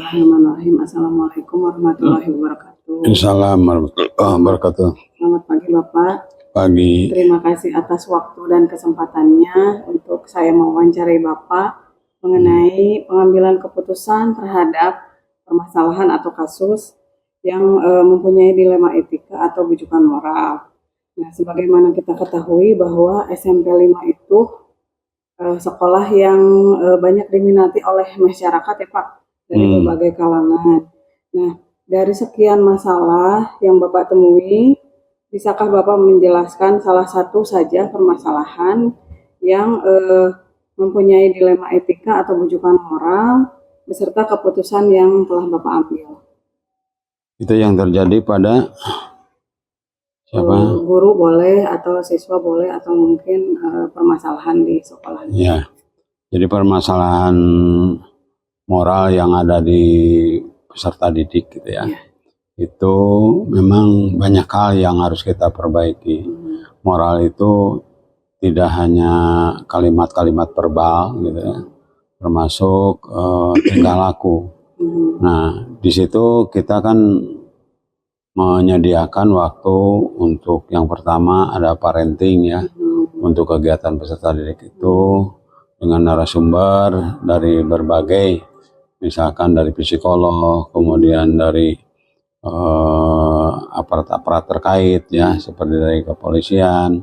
Bismillahirrahmanirrahim. Assalamualaikum warahmatullahi wabarakatuh. Assalamualaikum warahmatullahi wabarakatuh. Selamat pagi Bapak. Pagi. Terima kasih atas waktu dan kesempatannya untuk saya mewawancarai Bapak mengenai pengambilan keputusan terhadap permasalahan atau kasus yang mempunyai dilema etika atau bujukan moral. Nah, sebagaimana kita ketahui bahwa SMP 5 itu sekolah yang banyak diminati oleh masyarakat ya Pak, dari berbagai kalangan. Nah, dari sekian masalah yang Bapak temui, bisakah Bapak menjelaskan salah satu saja permasalahan yang mempunyai dilema etika atau bujukan moral beserta keputusan yang telah Bapak ambil? Itu yang terjadi pada siapa? Guru boleh atau siswa boleh atau mungkin permasalahan di sekolah. Ya, jadi permasalahan moral yang ada di peserta didik gitu ya. Itu memang banyak hal yang harus kita perbaiki. Moral itu tidak hanya kalimat-kalimat verbal gitu ya, termasuk tingkah laku. Nah, di situ kita kan menyediakan waktu untuk yang pertama ada parenting ya, untuk kegiatan peserta didik itu dengan narasumber dari berbagai, misalkan dari psikolog, kemudian dari aparat-aparat terkait ya, seperti dari kepolisian,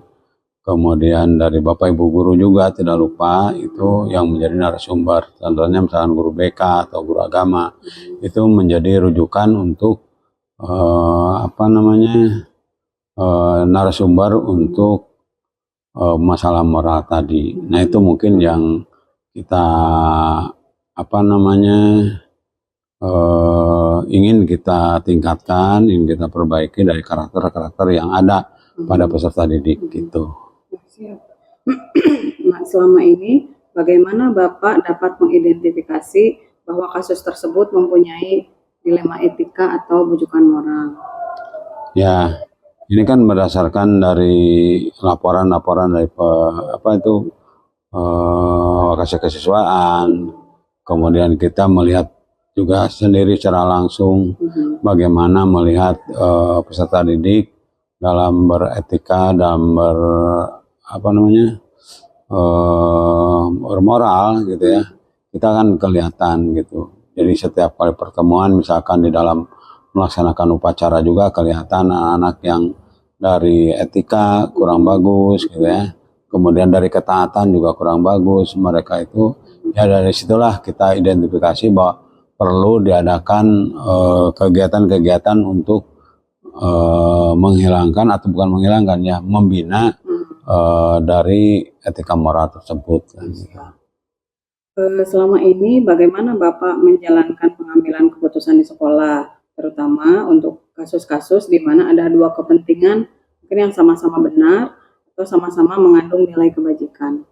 kemudian dari Bapak Ibu guru juga tidak lupa itu yang menjadi narasumber. Contohnya misalkan guru BK atau guru agama, itu menjadi rujukan untuk narasumber untuk masalah moral tadi. Nah, itu mungkin yang kita ingin kita tingkatkan, ingin kita perbaiki dari karakter-karakter yang ada pada peserta didik gitu. Nah, selama ini bagaimana Bapak dapat mengidentifikasi bahwa kasus tersebut mempunyai dilema etika atau bujukan moral? Ya, ini kan berdasarkan dari laporan-laporan dari wakasi kesiswaan, kemudian kita melihat juga sendiri secara langsung bagaimana melihat peserta didik dalam beretika, dalam bermoral gitu ya. Kita kan kelihatan gitu. Jadi setiap kali pertemuan, misalkan di dalam melaksanakan upacara juga kelihatan anak-anak yang dari etika kurang bagus gitu ya. Kemudian dari ketaatan juga kurang bagus. Mereka itu ya dari situlah kita identifikasi bahwa perlu diadakan kegiatan-kegiatan untuk menghilangkan atau bukan menghilangkan ya, membina dari etika moral tersebut kan, gitu. Selama ini bagaimana Bapak menjalankan pengambilan keputusan di sekolah, terutama untuk kasus-kasus di mana ada dua kepentingan mungkin yang sama-sama benar atau sama-sama mengandung nilai kebajikan?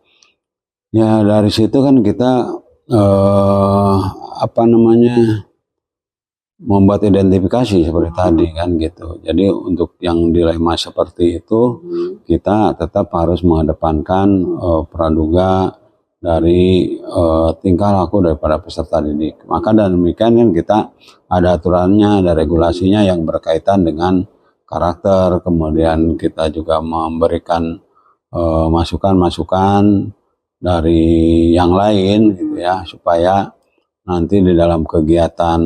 Ya, dari situ kan kita membuat identifikasi seperti tadi kan gitu. Jadi untuk yang dilema seperti itu kita tetap harus mengedepankan praduga dari tingkah laku daripada peserta didik. Maka dan demikian kan kita ada aturannya, ada regulasinya yang berkaitan dengan karakter. Kemudian kita juga memberikan masukan-masukan dari yang lain gitu ya, supaya nanti di dalam kegiatan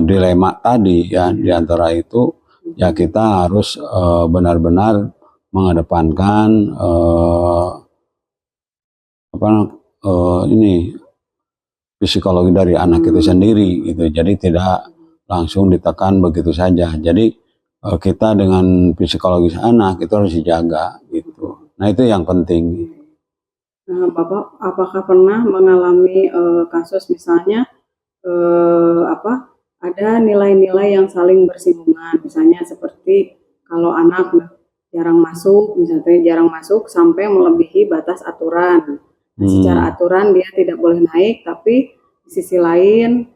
dilema tadi ya, diantara itu ya kita harus benar-benar mengedepankan psikologi dari anak itu sendiri gitu. Jadi tidak langsung ditekan begitu saja. Jadi kita dengan psikologis anak itu harus dijaga gitu. Nah, itu yang penting. Bapak apakah pernah mengalami kasus misalnya ada nilai-nilai yang saling bersinggungan, misalnya seperti kalau anak jarang masuk sampai melebihi batas aturan. Secara aturan dia tidak boleh naik, tapi di sisi lain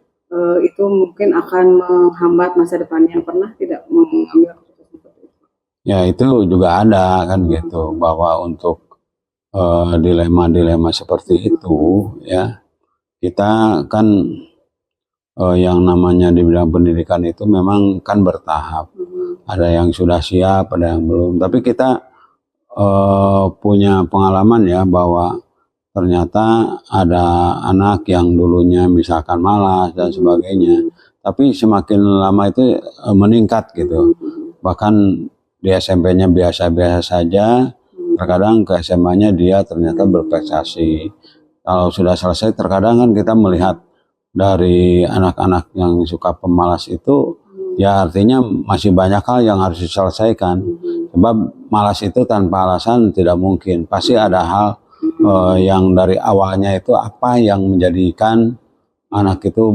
itu mungkin akan menghambat masa depannya. Pernah tidak mengambil keputusan seperti itu? Ya, itu juga ada kan gitu, bahwa untuk dilema-dilema seperti itu ya, kita kan yang namanya di bidang pendidikan itu memang kan bertahap. Ada yang sudah siap, ada yang belum. Tapi kita punya pengalaman ya bahwa ternyata ada anak yang dulunya misalkan malas dan sebagainya. Tapi semakin lama itu meningkat gitu. Bahkan di SMP-nya biasa-biasa saja. Terkadang ke SMA-nya dia ternyata berprestasi. Kalau sudah selesai terkadang kan kita melihat dari anak-anak yang suka pemalas itu ya artinya masih banyak hal yang harus diselesaikan. Sebab malas itu tanpa alasan tidak mungkin. Pasti ada hal yang dari awalnya itu apa yang menjadikan anak itu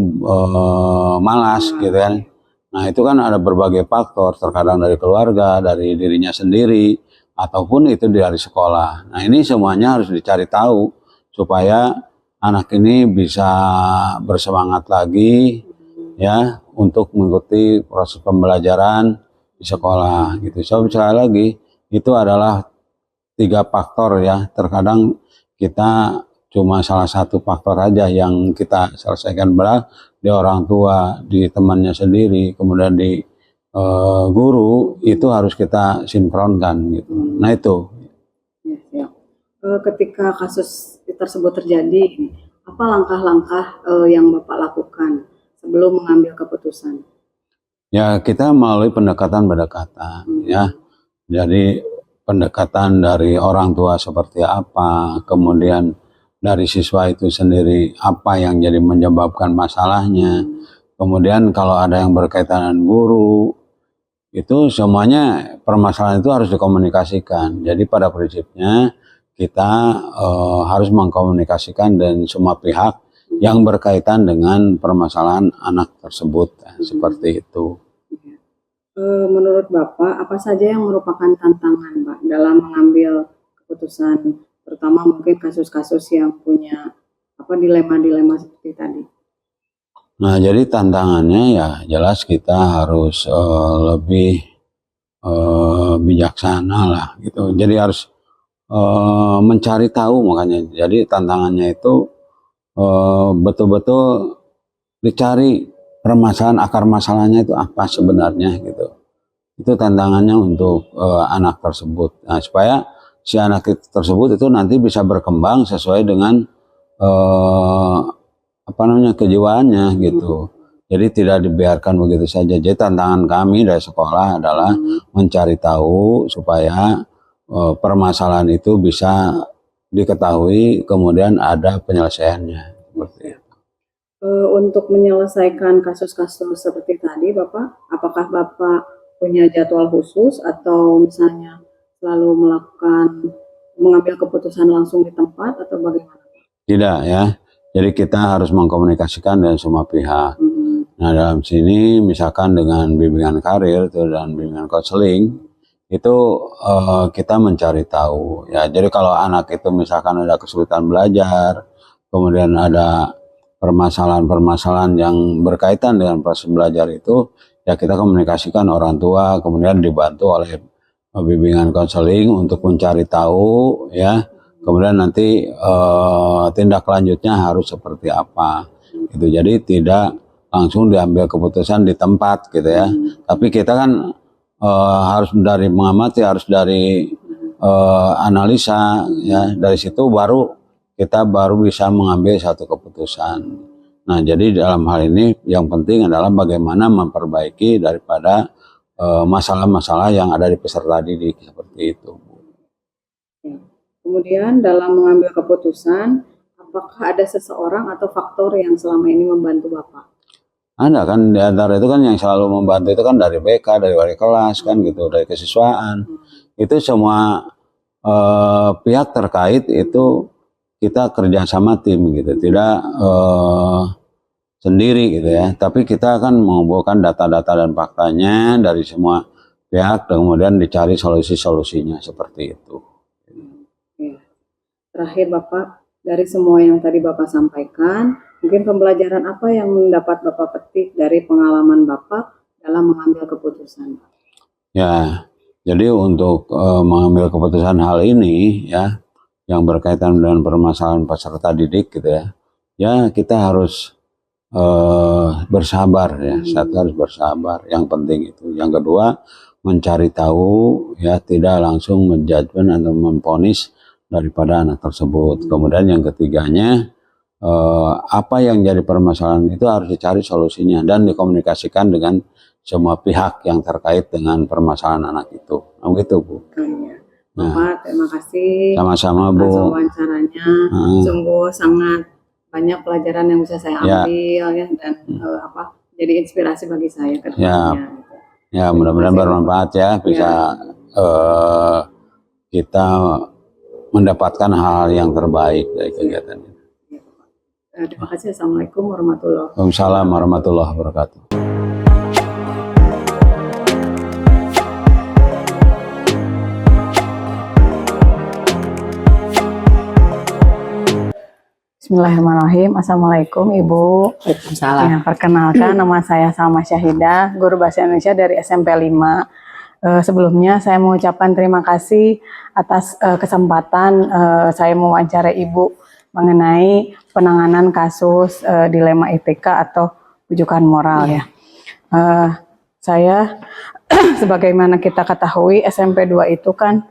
malas gitu kan. Nah itu kan ada berbagai faktor, terkadang dari keluarga, dari dirinya sendiri, ataupun itu dari sekolah. Nah ini semuanya harus dicari tahu supaya anak ini bisa bersemangat lagi ya untuk mengikuti proses pembelajaran di sekolah gitu. So, sekali lagi itu adalah 3 faktor ya. Terkadang kita cuma salah satu faktor aja yang kita selesaikan, berat di orang tua, di temannya sendiri, kemudian di guru itu harus kita sinkronkan gitu. Nah itu. Ya, siap. Ketika kasus tersebut terjadi, apa langkah-langkah yang Bapak lakukan sebelum mengambil keputusan? Ya kita melalui pendekatan-pendekatan ya. Jadi pendekatan dari orang tua seperti apa, kemudian dari siswa itu sendiri apa yang jadi menyebabkan masalahnya, kemudian kalau ada yang berkaitan dengan guru, itu semuanya permasalahan itu harus dikomunikasikan. Jadi pada prinsipnya kita harus mengkomunikasikan dan semua pihak yang berkaitan dengan permasalahan anak tersebut, seperti itu. Menurut Bapak, apa saja yang merupakan tantangan, Pak, dalam mengambil keputusan, terutama mungkin kasus-kasus yang punya dilema-dilema seperti tadi? Nah, jadi tantangannya ya jelas kita harus lebih bijaksana lah gitu. Jadi harus mencari tahu, makanya. Jadi tantangannya itu betul-betul dicari permasalahan, akar masalahnya itu apa sebenarnya gitu. Itu tantangannya untuk anak tersebut. Nah, supaya si anak tersebut itu nanti bisa berkembang sesuai dengan kejiwaannya gitu. Jadi tidak dibiarkan begitu saja. Jadi tantangan kami dari sekolah adalah mencari tahu supaya permasalahan itu bisa diketahui, kemudian ada penyelesaiannya. Seperti itu. Untuk menyelesaikan kasus-kasus seperti tadi, Bapak, apakah Bapak punya jadwal khusus atau misalnya selalu mengambil keputusan langsung di tempat atau bagaimana? Tidak ya. Jadi kita harus mengkomunikasikan dengan semua pihak. Nah dalam sini misalkan dengan bimbingan karir dan bimbingan konseling itu kita mencari tahu ya. Jadi kalau anak itu misalkan ada kesulitan belajar, kemudian ada permasalahan-permasalahan yang berkaitan dengan proses belajar itu, ya kita komunikasikan orang tua, kemudian dibantu oleh bimbingan konseling untuk mencari tahu ya. Kemudian nanti tindak lanjutnya harus seperti apa gitu. Jadi tidak langsung diambil keputusan di tempat gitu ya. Tapi kita kan harus dari mengamati, harus dari analisa ya. Dari situ kita baru bisa mengambil satu keputusan. Nah, jadi dalam hal ini yang penting adalah bagaimana memperbaiki daripada masalah-masalah yang ada di peserta didik seperti itu. Kemudian dalam mengambil keputusan, apakah ada seseorang atau faktor yang selama ini membantu Bapak? Ada kan, di antara itu kan yang selalu membantu itu kan dari BK, dari wali kelas kan gitu, dari kesiswaan. Itu semua pihak terkait itu kita kerjasama tim gitu, tidak sendiri gitu ya. Tapi kita akan mengumpulkan data-data dan faktanya dari semua pihak, dan kemudian dicari solusi-solusinya seperti itu. Terakhir Bapak, dari semua yang tadi Bapak sampaikan, mungkin pembelajaran apa yang dapat Bapak petik dari pengalaman Bapak dalam mengambil keputusan? Ya, jadi untuk mengambil keputusan hal ini ya, yang berkaitan dengan permasalahan peserta didik gitu ya, ya kita harus bersabar ya. Satu harus bersabar, yang penting itu. Yang kedua, mencari tahu ya, tidak langsung menjudgment atau memponis daripada anak tersebut. Kemudian yang ketiganya, apa yang jadi permasalahan itu harus dicari solusinya dan dikomunikasikan dengan semua pihak yang terkait dengan permasalahan anak itu. Nah, gitu Bu. Iya. Bapak, terima kasih Sama-sama atas Bu. wawancaranya. Sungguh sangat banyak pelajaran yang bisa saya ambil ya, dan jadi inspirasi bagi saya ke depannya. Ya, mudah-mudahan bermanfaat ya, bisa kita mendapatkan hal yang terbaik dari kegiatan ini. Terima kasih. Assalamualaikum warahmatullahi wabarakatuh. Waalaikumsalam warahmatullahi wabarakatuh. Bismillahirrahmanirrahim. Assalamualaikum Ibu. Waalaikumsalam. Ya, perkenalkan nama saya Salma Syahidah, guru bahasa Indonesia dari SMP 5. Sebelumnya saya mengucapkan terima kasih atas kesempatan saya mewawancarai Ibu mengenai penanganan kasus dilema etika atau rujukan moral ya. Saya sebagaimana kita ketahui SMP 2 itu kan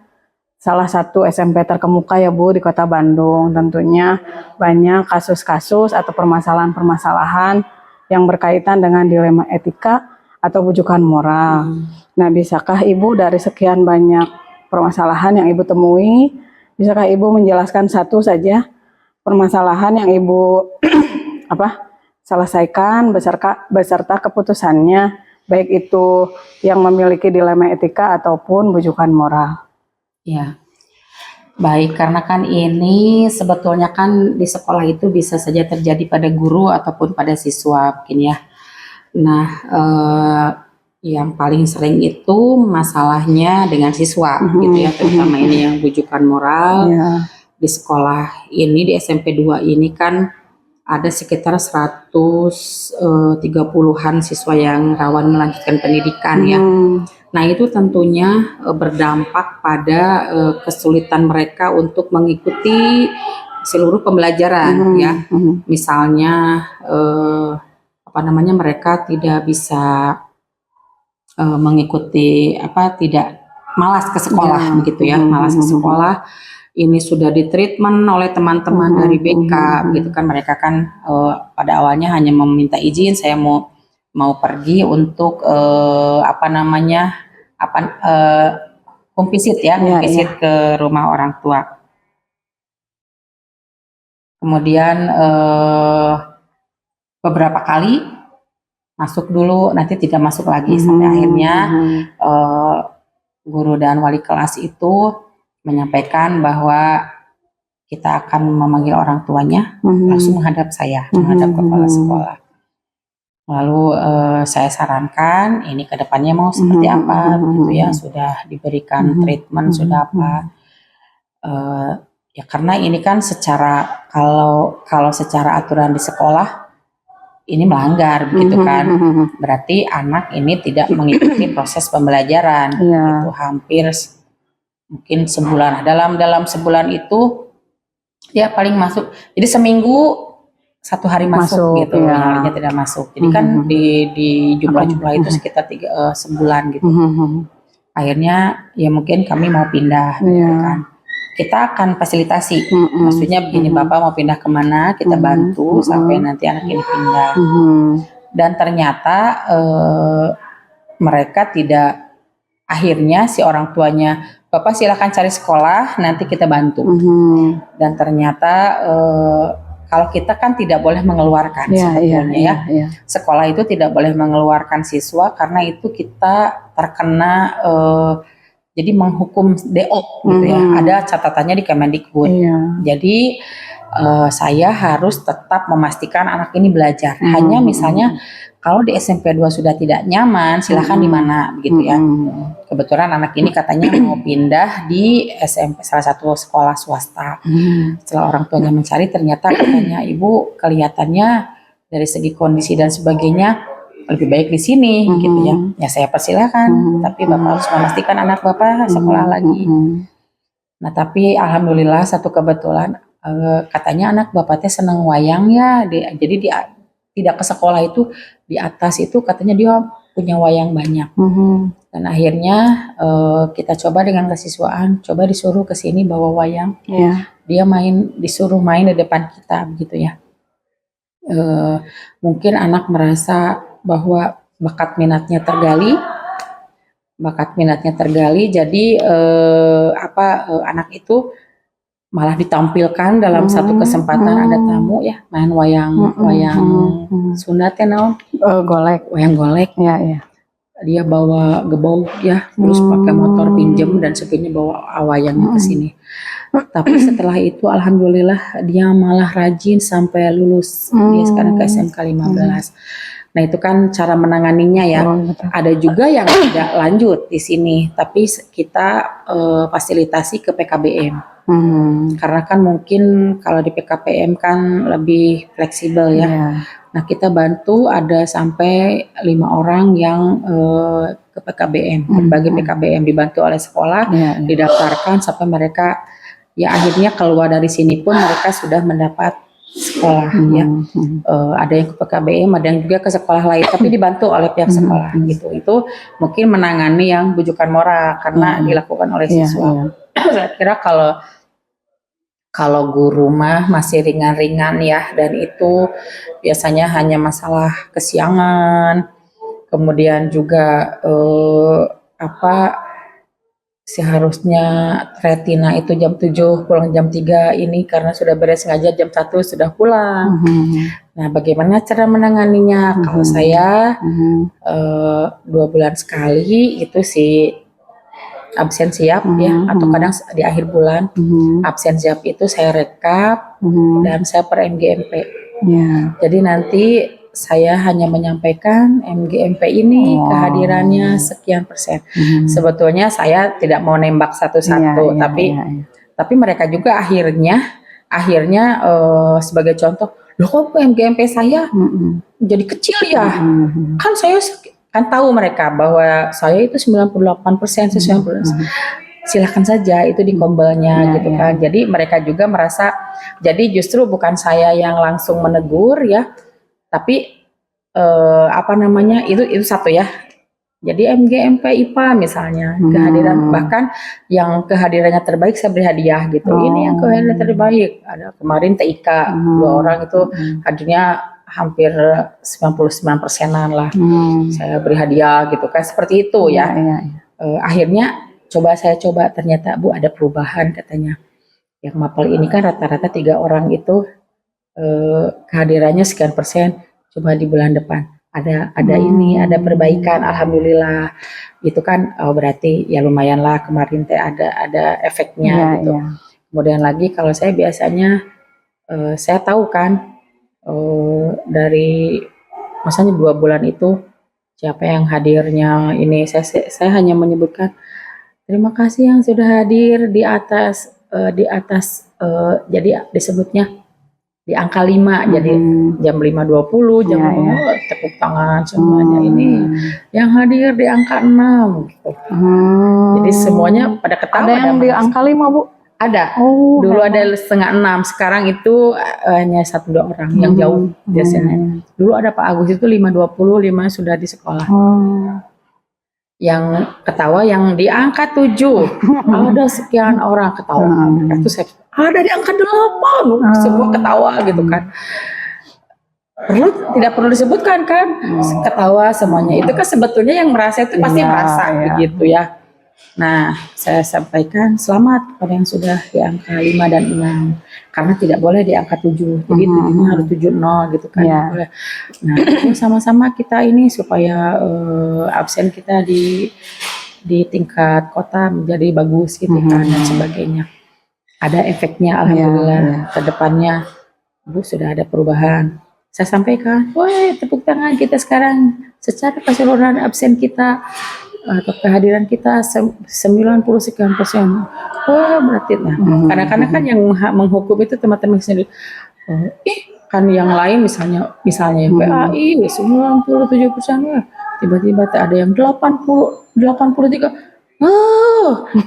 salah satu SMP terkemuka ya Bu di Kota Bandung. Tentunya banyak kasus-kasus atau permasalahan-permasalahan yang berkaitan dengan dilema etika atau rujukan moral. Nah, bisakah Ibu dari sekian banyak permasalahan yang Ibu temui, bisakah Ibu menjelaskan satu saja permasalahan yang Ibu selesaikan beserta keputusannya, baik itu yang memiliki dilema etika ataupun rujukan moral? Ya, baik, karena kan ini sebetulnya kan di sekolah itu bisa saja terjadi pada guru ataupun pada siswa mungkin ya. Nah, yang paling sering itu masalahnya dengan siswa gitu ya, terutama ini yang rujukan moral. Di sekolah ini, di SMP 2 ini kan ada sekitar 130-an siswa yang rawan melanjutkan pendidikan ya. Nah, itu tentunya berdampak pada kesulitan mereka untuk mengikuti seluruh pembelajaran ya. Misalnya mereka tidak bisa mengikuti tidak malas ke sekolah begitu ya, malas ke sekolah. Ini sudah ditreatment oleh teman-teman dari BK gitu kan, mereka kan pada awalnya hanya meminta izin, saya mau pergi untuk home visit ya, visit ke rumah orang tua. Kemudian beberapa kali masuk dulu, nanti tidak masuk lagi, sampai akhirnya guru dan wali kelas itu menyampaikan bahwa kita akan memanggil orang tuanya, langsung menghadap saya, menghadap kepala sekolah. Lalu saya sarankan ini ke depannya mau seperti apa gitu ya, sudah diberikan treatment, sudah apa. Ya karena ini kan secara kalau secara aturan di sekolah ini melanggar begitu kan. Berarti anak ini tidak mengikuti proses pembelajaran. Itu hampir mungkin sebulan. Dalam sebulan itu ya paling masuk. Jadi seminggu 1 hari masuk gitu, yang lainnya tidak masuk. Jadi kan di jumlah itu sekitar sebulan gitu. Akhirnya ya mungkin kami mau pindah gitu kan. Kita akan fasilitasi, maksudnya begini, Bapak mau pindah kemana, kita bantu sampai nanti anak ini pindah. Dan ternyata mereka tidak, akhirnya si orang tuanya, Bapak silakan cari sekolah, nanti kita bantu. Dan ternyata kalau kita kan tidak boleh mengeluarkan sebetulnya ya. Sekolah itu tidak boleh mengeluarkan siswa karena itu kita terkena jadi menghukum DO gitu ya. Ada catatannya di Kemendikbud. Jadi saya harus tetap memastikan anak ini belajar. Hanya misalnya kalau di SMP 2 sudah tidak nyaman, silahkan di mana begitu ya. Kebetulan anak ini katanya mau pindah di SMP salah satu sekolah swasta. Setelah orang tuanya mencari, ternyata katanya, Ibu kelihatannya dari segi kondisi dan sebagainya lebih baik di sini gitu ya. Ya saya persilahkan, tapi Bapak harus memastikan anak Bapak sekolah lagi. Nah, tapi alhamdulillah satu kebetulan Katanya anak bapaknya seneng wayang ya, jadi dia tidak ke sekolah itu, di atas itu katanya dia punya wayang banyak. Dan akhirnya kita coba dengan kesiswaan, coba disuruh ke sini bawa wayang. Dia disuruh main di depan kita begitu ya. Mungkin anak merasa bahwa bakat minatnya tergali, jadi anak itu malah ditampilkan dalam satu kesempatan ada tamu ya main wayang Sunda teh naon? Wayang golek. Dia bawa gebok ya, terus pakai motor pinjem dan sebagainya bawa wayangnya ke sini. Tapi setelah itu alhamdulillah dia malah rajin sampai lulus. Dia sekarang ke SMK 15. Nah itu kan cara menanganinya ya. Ada juga yang tidak lanjut di sini, tapi kita fasilitasi ke PKBM. Karena kan mungkin kalau di PKBM kan lebih fleksibel ya. Nah kita bantu ada sampai 5 orang yang ke PKBM, berbagai PKBM dibantu oleh sekolah, didaftarkan sampai mereka ya akhirnya keluar dari sini pun mereka sudah mendapat sekolah ya. Ada yang ke PKBM, ada yang juga ke sekolah lain, tapi dibantu oleh pihak sekolah gitu. Itu mungkin menangani yang bujukan moral karena dilakukan oleh siswa. Saya kira kalau guru mah masih ringan-ringan ya, dan itu biasanya hanya masalah kesiangan, kemudian juga seharusnya retina itu jam 7 pulang jam 3 ini karena sudah beres ngajar jam 1 sudah pulang. Nah bagaimana cara menanganinya? Kalau saya 2 bulan sekali itu sih absen siap ya, atau kadang di akhir bulan absen siap itu saya rekap dan saya per MGMP. Jadi nanti saya hanya menyampaikan MGMP ini kehadirannya sekian persen. Sebetulnya saya tidak mau nembak satu-satu, tapi mereka juga akhirnya sebagai contoh, loh kok MGMP saya jadi kecil ya? Kan saya kan tahu mereka bahwa saya itu 98%, saya 90%. Silakan saja itu di kombelnya gitu kan. Jadi mereka juga merasa, jadi justru bukan saya yang langsung menegur ya, tapi itu satu ya. Jadi MGMP IPA misalnya kehadiran, bahkan yang kehadirannya terbaik saya beri hadiah gitu. Ini yang kehadiran terbaik. Ada kemarin TIK 2 orang itu hadirnya hampir 99%-an lah. Saya beri hadiah gitu kan, seperti itu ya. Akhirnya saya coba ternyata Bu ada perubahan katanya. Yang mapel ini kan rata-rata 3 orang itu kehadirannya sekian persen. Coba di bulan depan ada perbaikan, alhamdulillah. Itu kan berarti ya lumayan lah kemarin teh ada efeknya gitu. Kemudian lagi kalau saya biasanya saya tahu kan dari misalnya 2 bulan itu siapa yang hadirnya ini, saya hanya menyebutkan terima kasih yang sudah hadir di atas jadi disebutnya di angka 5, jadi jam 5.20 jam tepuk tangan semuanya ini yang hadir di angka 6 gitu. Jadi semuanya pada ketawa. Ada yang di angka 5 Bu? Ada. Dulu ada 5.30, sekarang itu hanya 1-2 orang yang jauh biasanya. Dulu ada Pak Agus itu 5.20, 5 sudah di sekolah. Yang ketawa yang di angka 7. Ada sekian orang ketawa. Itu saya ada di angka 8. Semua ketawa gitu kan. Tidak perlu disebutkan kan? Ketawa semuanya. Itu kan sebetulnya yang merasa itu pasti merasa begitu ya. Nah, saya sampaikan selamat kepada yang sudah di angka 5 dan 6. Karena tidak boleh di angka 7. Jadi 7-nya harus 70 gitu kan. Nah, sama-sama kita ini supaya absen kita di tingkat kota menjadi bagus gitu kan dan sebagainya. Ada efeknya alhamdulillah. Kedepannya Bu sudah ada perubahan. Saya sampaikan, woi tepuk tangan kita sekarang secara keseluruhan absen kita atau kehadiran kita 90 sekian persen. Wah berarti kadang-kadang kan yang menghukum itu teman-teman sendiri. Kan yang lain misalnya PAI 97%, tiba-tiba ada yang 83.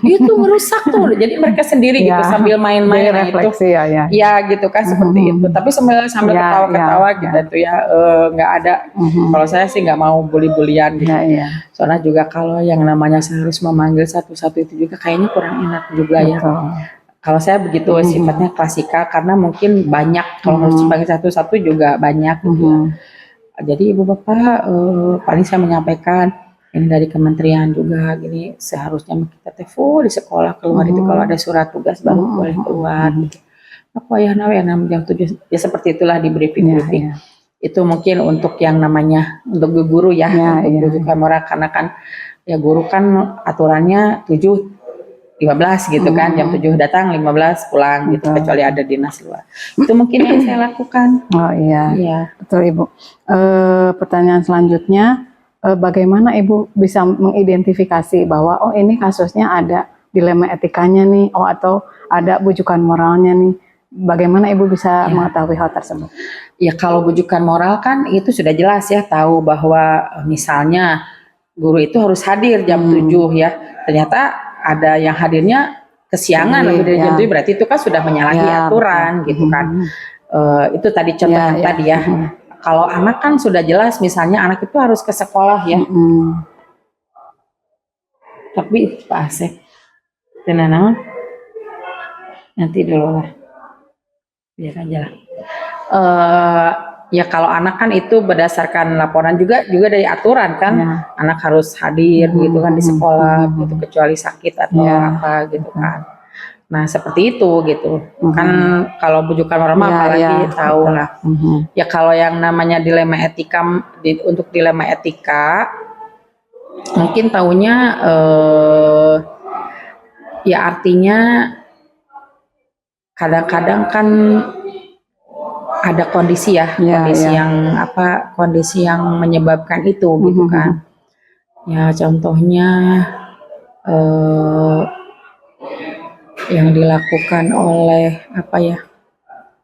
itu merusak tuh. Jadi mereka sendiri gitu Ya, sambil main-main. jadi Nah, itu refleksi ya. ya gitu kan seperti itu. Tapi sambil Ya, ketawa-ketawa ya, kita tuh ya nggak ada. Kalau saya sih nggak mau bully-bulian gitu. Ya. Soalnya juga kalau yang namanya saya harus memanggil satu-satu itu juga kayaknya kurang enak juga ya. Betul. Kalau saya begitu sifatnya klasikal karena mungkin banyak kalau harus dipanggil satu-satu juga banyak gitu ya. Jadi ibu bapak paling saya menyampaikan ini dari kementerian juga gini seharusnya kita teh full di sekolah keluar itu kalau ada surat tugas baru boleh keluar. Gitu. Apa ya jam 7 ya seperti itulah di briefing. Itu mungkin untuk yang namanya untuk guru ya, untuk rujukan moral karena kan ya guru kan aturannya 7.15 gitu kan, jam 7 datang 15 pulang gitu kecuali ada dinas luar. Itu mungkin yang saya lakukan. Oh iya. Betul Ibu. Pertanyaan selanjutnya, bagaimana Ibu bisa mengidentifikasi bahwa oh ini kasusnya ada dilema etikanya nih, atau ada bujukan moralnya nih. Bagaimana Ibu bisa mengetahui hal tersebut? Ya kalau bujukan moral kan itu sudah jelas ya, tahu bahwa misalnya guru itu harus hadir jam 7 ya. Ternyata ada yang hadirnya kesiangan lebih dari jam 7 berarti itu kan sudah menyalahi aturan gitu kan. Itu tadi contoh yang tadi ya. Kalau anak kan sudah jelas misalnya anak itu harus ke sekolah ya. Tapi Pak Asep tenang nanti dulu lah. Biar aja lah. Ya kalau anak kan itu berdasarkan laporan juga dari aturan kan, anak harus hadir gitu kan di sekolah gitu kecuali sakit atau apa gitu kan. Nah seperti itu gitu kan kalau bujukan moral apalagi tahu lah. Ya kalau yang namanya dilema etika untuk dilema etika mungkin taunya ya artinya kadang-kadang kan ada kondisi kondisi yang menyebabkan itu gitu kan. Ya contohnya yang dilakukan oleh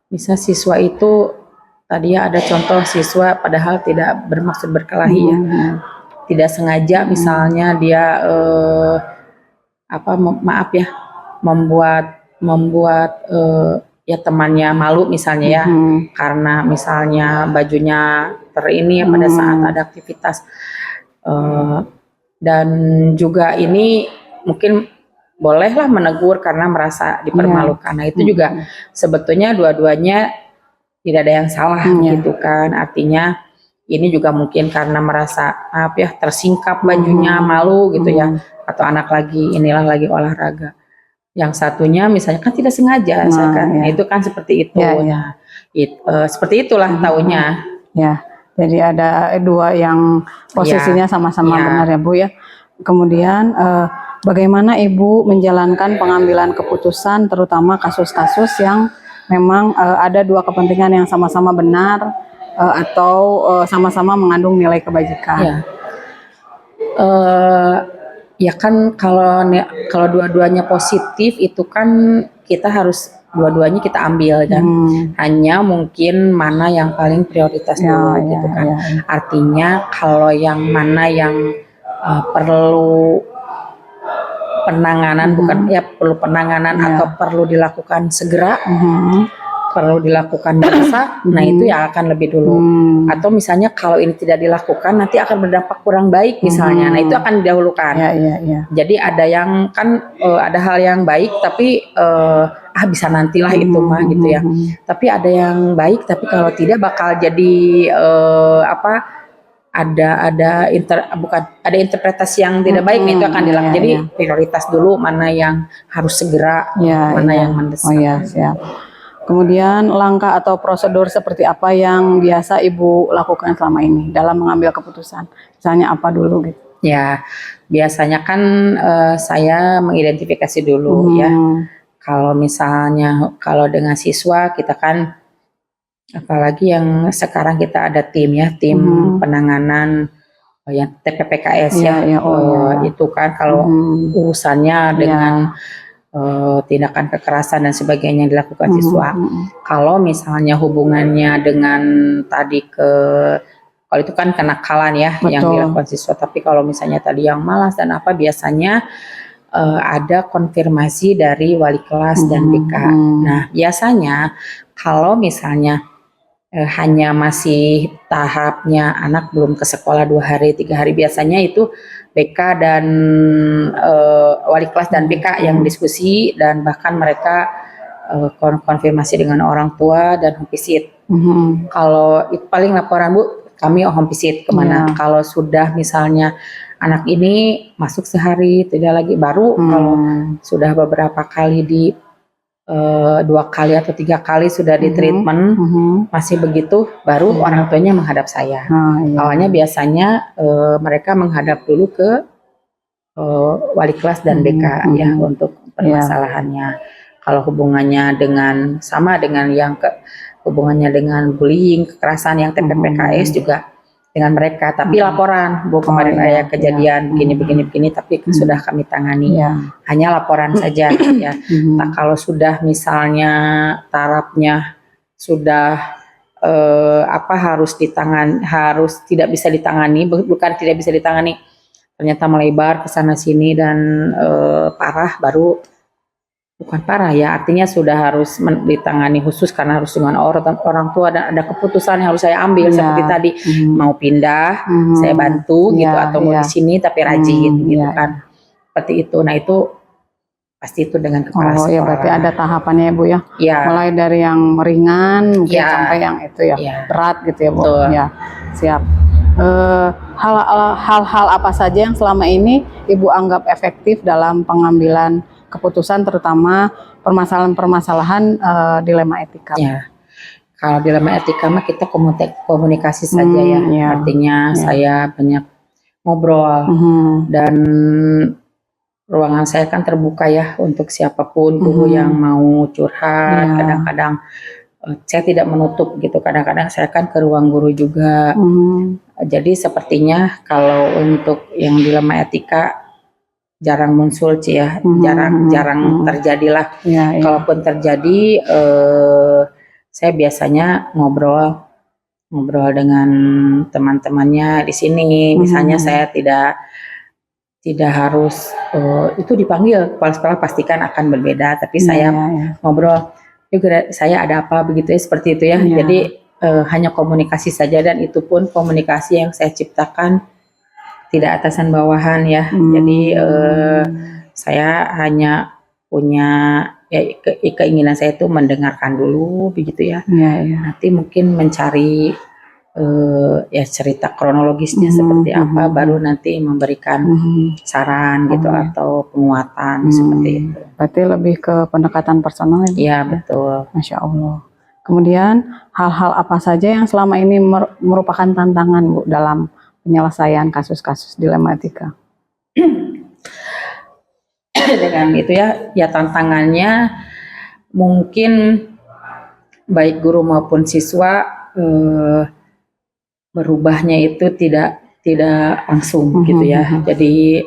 misal siswa itu tadi ya ada contoh siswa padahal tidak bermaksud berkelahi ya. Tidak sengaja misalnya dia membuat ya temannya malu misalnya ya karena misalnya bajunya pada saat ada aktivitas dan juga ini mungkin bolehlah menegur karena merasa dipermalukan. Nah itu juga sebetulnya dua-duanya tidak ada yang salah gitu kan, artinya ini juga mungkin karena merasa tersingkap bajunya malu gitu ya, atau anak lagi olahraga. Yang satunya misalnya kan tidak sengaja, nah itu kan seperti itu. Nah, seperti itulah taunya. Ya, jadi ada dua yang posisinya sama-sama benar ya Bu ya. Kemudian bagaimana Ibu menjalankan pengambilan keputusan, terutama kasus-kasus yang memang ada dua kepentingan yang sama-sama benar atau sama-sama mengandung nilai kebajikan? Ya kan kalau dua-duanya positif itu kan kita harus dua-duanya kita ambil kan. Hanya mungkin mana yang paling prioritas dulu gitu kan. Artinya kalau yang mana yang perlu penanganan perlu penanganan atau perlu dilakukan segera, perlu dilakukan masa, nah itu yang akan lebih dulu. Atau misalnya kalau ini tidak dilakukan nanti akan berdampak kurang baik misalnya, nah itu akan didahulukan. Jadi ada yang kan ada hal yang baik tapi bisa nantilah itu mah gitu ya. Tapi ada yang baik tapi kalau tidak bakal jadi ada interpretasi yang tidak baik, itu akan dilakukan. Jadi prioritas dulu mana yang harus segera, mana yang mendesak. Siap. Kemudian langkah atau prosedur seperti apa yang biasa Ibu lakukan selama ini dalam mengambil keputusan? Misalnya apa dulu gitu? Ya, biasanya kan saya mengidentifikasi dulu ya. Kalau misalnya dengan siswa kita kan apalagi yang sekarang kita ada tim penanganan yang TPPKS itu kan kalau urusannya dengan tindakan kekerasan dan sebagainya yang dilakukan siswa. Kalau misalnya hubungannya dengan kalau itu kan kenakalan ya yang dilakukan siswa. Tapi kalau misalnya tadi yang malas dan biasanya ada konfirmasi dari wali kelas dan BK. Nah, biasanya kalau misalnya hanya masih tahapnya anak belum ke sekolah 2 hari 3 hari, biasanya itu BK dan wali kelas dan BK yang diskusi, dan bahkan mereka konfirmasi dengan orang tua dan home visit. Kalau itu paling laporan Bu, kami home visit kemana. Kalau sudah misalnya anak ini masuk sehari tidak lagi, baru kalau sudah beberapa kali di 2 kali atau 3 kali sudah di treatment masih begitu, baru orang tuanya menghadap saya. Awalnya biasanya mereka menghadap dulu ke wali kelas dan BK ya untuk permasalahannya. Kalau hubungannya dengan sama dengan yang hubungannya dengan bullying, kekerasan yang TPPKS juga dengan mereka, tapi laporan Bu, kemarin ada kejadian begini, tapi sudah kami tangani. Hanya laporan saja ya. Nah, kalau sudah misalnya tarafnya sudah harus tidak bisa ditangani, bukan tidak bisa ditangani, ternyata melebar ke sana sini dan parah, baru bukan parah ya, artinya sudah harus ditangani khusus karena harus dengan orang tua, dan ada keputusan yang harus saya ambil seperti tadi, mau pindah saya bantu gitu, atau mau di sini tapi rajin gitu kan, seperti itu. Nah itu pasti itu dengan kepala sekolah. Berarti ada tahapannya ya Bu ya. Mulai dari yang ringan mungkin sampai yang itu berat gitu ya Bu. Ya, siap. Hal-hal apa saja yang selama ini Ibu anggap efektif dalam pengambilan keputusan, terutama permasalahan-permasalahan dilema etika? Kalau dilema etika mah kita komunikasi saja ya. Artinya saya banyak ngobrol dan ruangan saya kan terbuka ya untuk siapapun guru yang mau curhat. Kadang-kadang saya tidak menutup gitu, kadang-kadang saya kan ke ruang guru juga. Jadi sepertinya kalau untuk yang dilema etika jarang muncul ya, jarang terjadilah. Kalaupun terjadi, saya biasanya ngobrol dengan teman-temannya di sini. Misalnya saya tidak harus itu dipanggil kepala sekolah, pastikan akan berbeda, tapi saya ngobrol juga, saya ada apa begitu ya, seperti itu ya. Jadi hanya komunikasi saja, dan itu pun komunikasi yang saya ciptakan, tidak atasan bawahan ya. Jadi saya hanya punya keinginan saya itu mendengarkan dulu begitu ya. Nanti mungkin mencari cerita kronologisnya seperti apa, baru nanti memberikan saran gitu atau penguatan seperti itu. Berarti lebih ke pendekatan personal ya? Iya betul. Masya Allah. Kemudian hal-hal apa saja yang selama ini merupakan tantangan Bu dalam penyelesaian kasus-kasus dilema etika? Dengan itu ya tantangannya mungkin baik guru maupun siswa berubahnya itu tidak langsung gitu ya. Jadi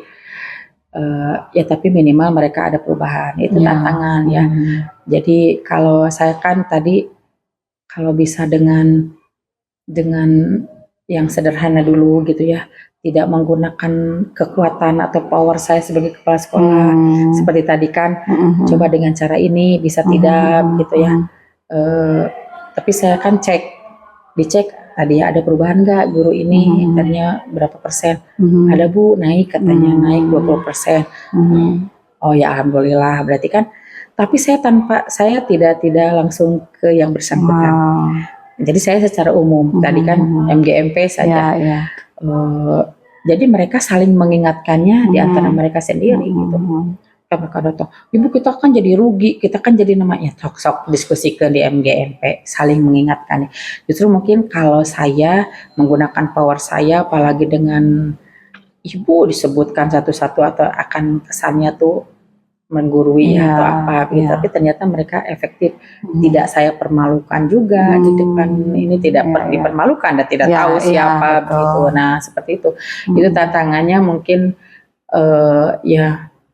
tapi minimal mereka ada perubahan, itu tantangan ya. Jadi kalau saya kan tadi kalau bisa dengan yang sederhana dulu gitu ya, tidak menggunakan kekuatan atau power saya sebagai kepala sekolah seperti tadi kan, coba dengan cara ini bisa tidak gitu ya. Tapi saya kan dicek tadi ada perubahan nggak guru ini, ternyata berapa persen, ada Bu, naik katanya, naik 20%. Oh ya alhamdulillah, berarti kan, tapi saya tidak langsung ke yang bersangkutan. Jadi saya secara umum tadi kan MGMP saja. Jadi mereka saling mengingatkannya di antara mereka sendiri gitu. Mereka datang, Ibu kita kan jadi rugi, kita kan jadi namanya, sok diskusikan di MGMP, saling mengingatkan. Justru mungkin kalau saya menggunakan power saya, apalagi dengan Ibu disebutkan satu-satu, atau akan kesannya tuh menggurui atau apa gitu. Tapi ternyata mereka efektif, tidak saya permalukan juga di depan ini, tidak dipermalukan dan tidak tahu siapa begitu. Nah seperti itu. Itu tantangannya mungkin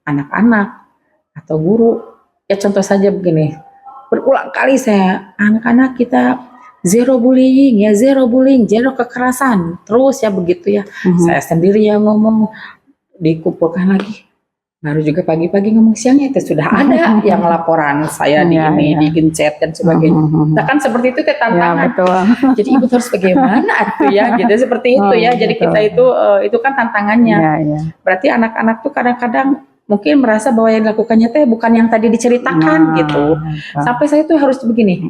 anak-anak atau guru. Ya contoh saja begini, berulang kali saya, anak-anak kita zero bullying, zero kekerasan, terus ya begitu ya. Saya sendiri yang ngomong, dikumpulkan lagi. baru juga pagi-pagi ngomong siangnya itu sudah ada yang laporan saya di ini di gencet dan sebagainya. Nah kan seperti itu tantangan. betul. Jadi ibu harus bagaimana tuh ya, gitu seperti itu ya. Jadi kita itu kan tantangannya. Berarti anak-anak tuh kadang-kadang mungkin merasa bahwa yang dilakukannya teh bukan yang tadi diceritakan gitu. Sampai saya tuh harus begini.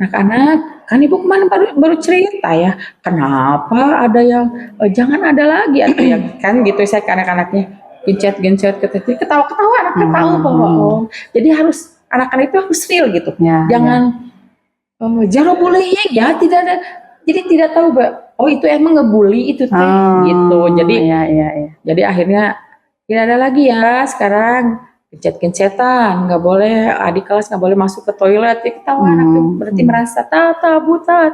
Anak-anak, kan ibu kemarin baru cerita ya, kenapa ada yang jangan ada lagi atau yang kan gitu saya ke anak-anaknya. Gencet ketawa-ketawa anaknya tahu bahwa jadi harus anak-anak itu harus real gitu, jangan zero bullying ya, tidak ada, jadi tidak tahu itu emang ngebully itu teh gitu, jadi akhirnya tidak ada lagi ya sekarang gencet-gencetan, nggak boleh adik kelas nggak boleh masuk ke toilet, ya ketawa anak itu berarti merasa buta.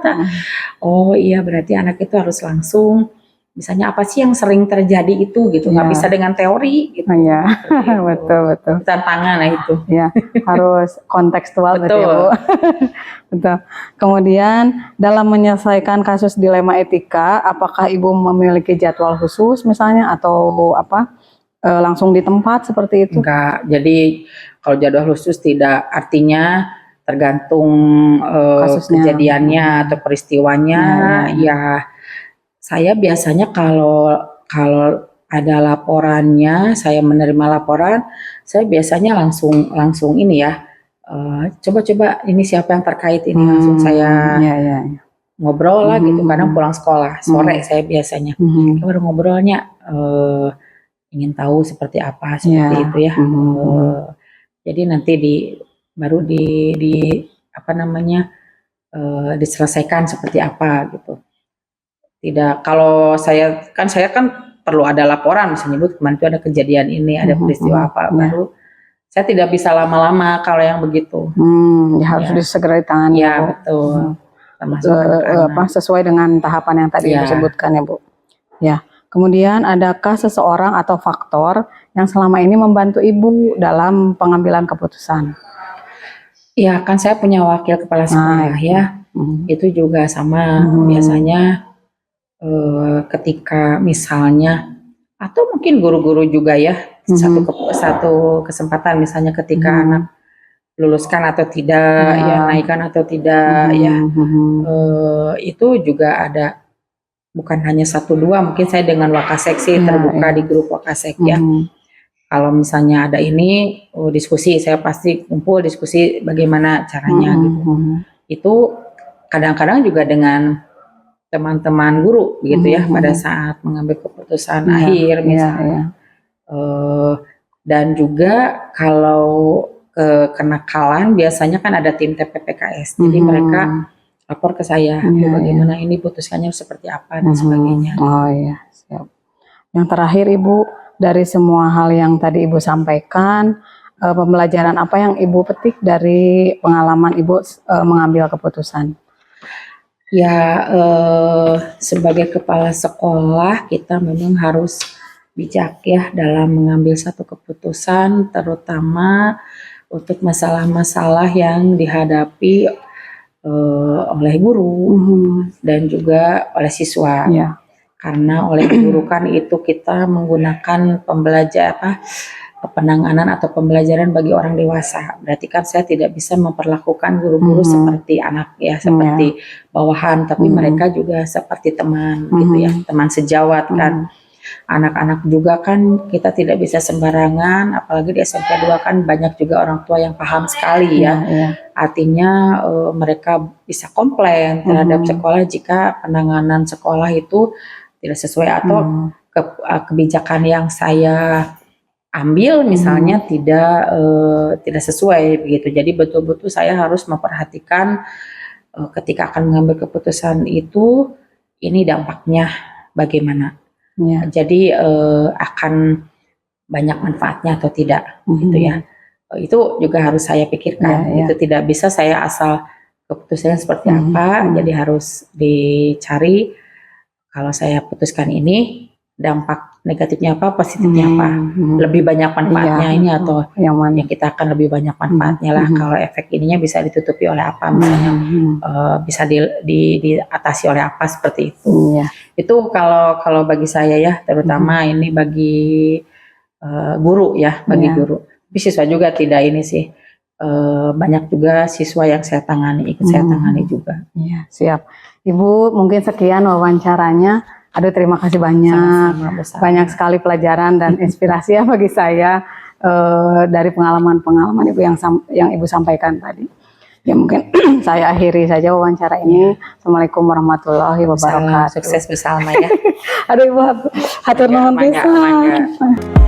Oh iya berarti anak itu harus langsung. Misalnya apa sih yang sering terjadi itu gitu, nggak bisa dengan teori gitu. Betul. Tantangan itu. Ya, harus kontekstual betul ya Bu. Betul. Kemudian dalam menyelesaikan kasus dilema etika, apakah Ibu memiliki jadwal khusus misalnya atau langsung di tempat seperti itu? Enggak. Jadi kalau jadwal khusus tidak, artinya tergantung kejadiannya atau peristiwanya ya. Saya biasanya kalau ada laporannya, saya menerima laporan, saya biasanya langsung ini ya, coba ini siapa yang terkait ini, langsung saya ngobrol lah gitu. Kadang pulang sekolah sore saya biasanya baru ngobrolnya, ingin tahu seperti apa seperti itu ya. Jadi nanti baru diselesaikan seperti apa gitu. Tidak, kalau saya kan perlu ada laporan, misalnya Bu kemarin itu ada kejadian ini, ada peristiwa apa, baru saya tidak bisa lama-lama kalau yang begitu. Harus disegera ditangani. Ya betul. Sesuai dengan tahapan yang tadi Ibu sebutkan ya Bu. Ya. Kemudian adakah seseorang atau faktor yang selama ini membantu Ibu dalam pengambilan keputusan? Ya kan saya punya wakil kepala sekolah ya. Itu juga sama biasanya. Ketika misalnya atau mungkin guru-guru juga ya satu kesempatan misalnya ketika anak luluskan atau tidak ya naikkan atau tidak ya itu juga ada, bukan hanya 1-2, mungkin saya dengan wakaseksi terbuka di grup wakasek ya. Kalau misalnya ada ini diskusi, saya pasti kumpul diskusi bagaimana caranya gitu. Itu kadang-kadang juga dengan teman-teman guru gitu ya pada saat mengambil keputusan akhir misalnya. Dan juga kalau kenakalan biasanya kan ada tim TPPKS, jadi mereka lapor ke saya bagaimana ini putuskannya seperti apa dan sebagainya. Oh iya, siap. Yang terakhir Ibu, dari semua hal yang tadi Ibu sampaikan, pembelajaran apa yang Ibu petik dari pengalaman Ibu mengambil keputusan? Ya, sebagai kepala sekolah kita memang harus bijak ya dalam mengambil satu keputusan, terutama untuk masalah-masalah yang dihadapi oleh guru dan juga oleh siswa. Karena oleh guru kan itu kita menggunakan penanganan atau pembelajaran bagi orang dewasa. Berarti kan saya tidak bisa memperlakukan guru-guru seperti anak ya, seperti bawahan, tapi mereka juga seperti teman gitu ya, teman sejawat kan. Anak-anak juga kan kita tidak bisa sembarangan, apalagi di SMP 2 kan banyak juga orang tua yang paham sekali ya. Artinya mereka bisa komplain terhadap sekolah jika penanganan sekolah itu tidak sesuai atau kebijakan yang saya ambil misalnya tidak sesuai begitu. Jadi betul-betul saya harus memperhatikan ketika akan mengambil keputusan itu ini dampaknya bagaimana. Jadi akan banyak manfaatnya atau tidak gitu ya. Itu juga harus saya pikirkan. Itu tidak bisa saya asal keputusannya seperti apa. Jadi harus dicari, kalau saya putuskan ini dampak negatifnya apa, positifnya apa, lebih banyak manfaatnya ini atau yang kita akan lebih banyak manfaatnya lah. Kalau efek ininya bisa ditutupi oleh apa misalnya, bisa diatasi oleh apa seperti itu. Itu kalau bagi saya ya, terutama ini bagi guru ya, bagi Iya. guru. Tapi siswa juga tidak ini sih, banyak juga siswa yang saya tangani, ikut saya tangani juga. Iya, siap. Ibu, mungkin sekian wawancaranya. Aduh, terima kasih banyak. Sama-sama, Bu Salma. Banyak sekali pelajaran dan inspirasi ya bagi saya dari pengalaman-pengalaman Ibu yang Ibu sampaikan tadi. Ya mungkin saya akhiri saja wawancara ini. Assalamualaikum warahmatullahi wabarakatuh. Sukses Bu Salma ya. Aduh Ibu, hatur nuhun Mangga, pisan. mangga.